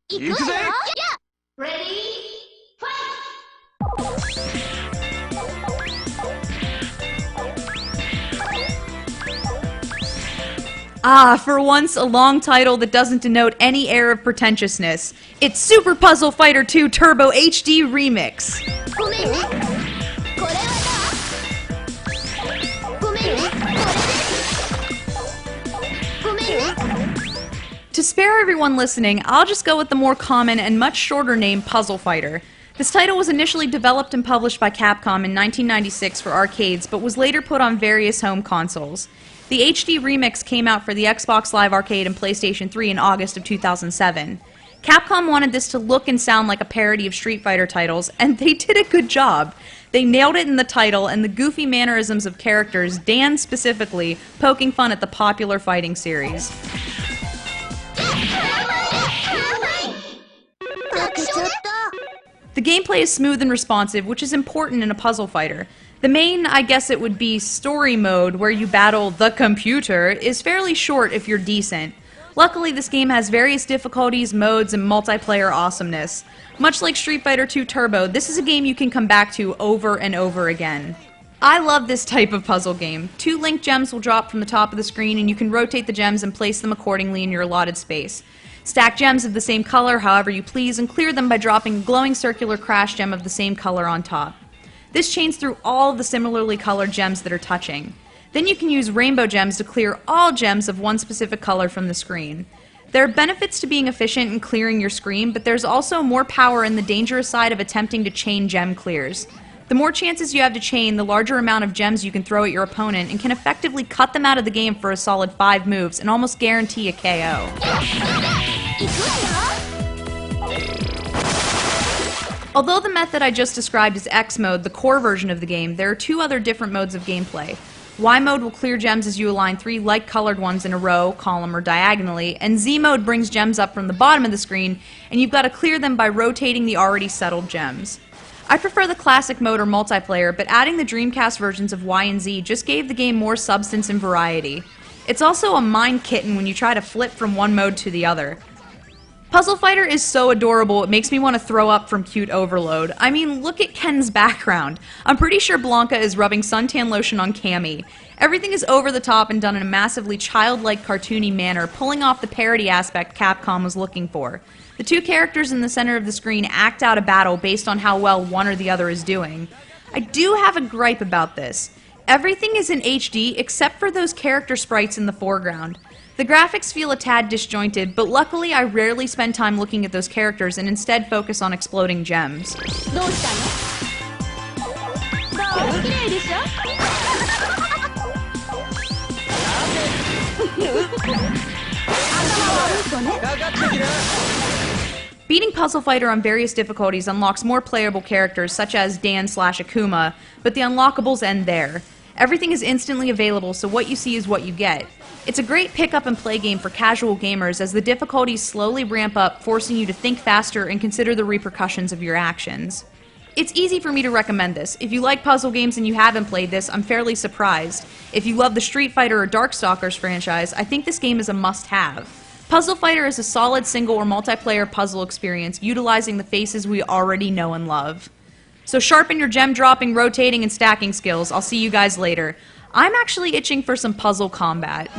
行くぜ。Ah, for once, a long title that doesn't denote any air of pretentiousness. It's Super Puzzle Fighter 2 Turbo HD Remix. To spare everyone listening, I'll just go with the more common and much shorter name Puzzle Fighter. This title was initially developed and published by Capcom in 1996 for arcades, but was later put on various home consoles. The HD Remix came out for the Xbox Live Arcade and PlayStation 3 in August of 2007. Capcom wanted this to look and sound like a parody of Street Fighter titles, and they did a good job. They nailed it in the title and the goofy mannerisms of characters, Dan specifically, poking fun at the popular fighting series. The gameplay is smooth and responsive, which is important in a puzzle fighter. The main, I guess it would be story mode, where you battle the computer, is fairly short if you're decent. Luckily, this game has various difficulties, modes, and multiplayer awesomeness. Much like Street Fighter 2 Turbo, this is a game you can come back to over and over again. I love this type of puzzle game. 2 link gems will drop from the top of the screen, and you can rotate the gems and place them accordingly in your allotted space. Stack gems of the same color however you please, and clear them by dropping a glowing circular crash gem of the same color on top. This chains through all of the similarly colored gems that are touching. Then you can use rainbow gems to clear all gems of one specific color from the screen. There are benefits to being efficient in clearing your screen, but there's also more power in the dangerous side of attempting to chain gem clears. The more chances you have to chain, the larger amount of gems you can throw at your opponent, and can effectively cut them out of the game for a solid 5 moves and almost guarantee a KO. Although the method I just described is X mode, the core version of the game, there are 2 other different modes of gameplay. Y mode will clear gems as you align 3 like-colored ones in a row, column, or diagonally, and Z mode brings gems up from the bottom of the screen, and you've got to clear them by rotating the already settled gems. I prefer the classic mode or multiplayer, but adding the Dreamcast versions of Y and Z just gave the game more substance and variety. It's also a mind kitten when you try to flip from one mode to the other. Puzzle Fighter is so adorable, it makes me want to throw up from cute overload. I mean, look at Ken's background. I'm pretty sure Blanca is rubbing suntan lotion on Cammy. Everything is over the top and done in a massively childlike, cartoony manner, pulling off the parody aspect Capcom was looking for. The 2 characters in the center of the screen act out a battle based on how well one or the other is doing. I do have a gripe about this. Everything is in HD except for those character sprites in the foreground. The graphics feel a tad disjointed, but luckily I rarely spend time looking at those characters and instead focus on exploding gems. Beating Puzzle Fighter on various difficulties unlocks more playable characters such as Dan/Akuma, but the unlockables end there. Everything is instantly available, so what you see is what you get. It's a great pick-up-and-play game for casual gamers as the difficulties slowly ramp up, forcing you to think faster and consider the repercussions of your actions. It's easy for me to recommend this. If you like puzzle games and you haven't played this, I'm fairly surprised. If you love the Street Fighter or Darkstalkers franchise, I think this game is a must-have. Puzzle Fighter is a solid single or multiplayer puzzle experience utilizing the faces we already know and love. So sharpen your gem dropping, rotating, and stacking skills. I'll see you guys later. I'm actually itching for some puzzle combat.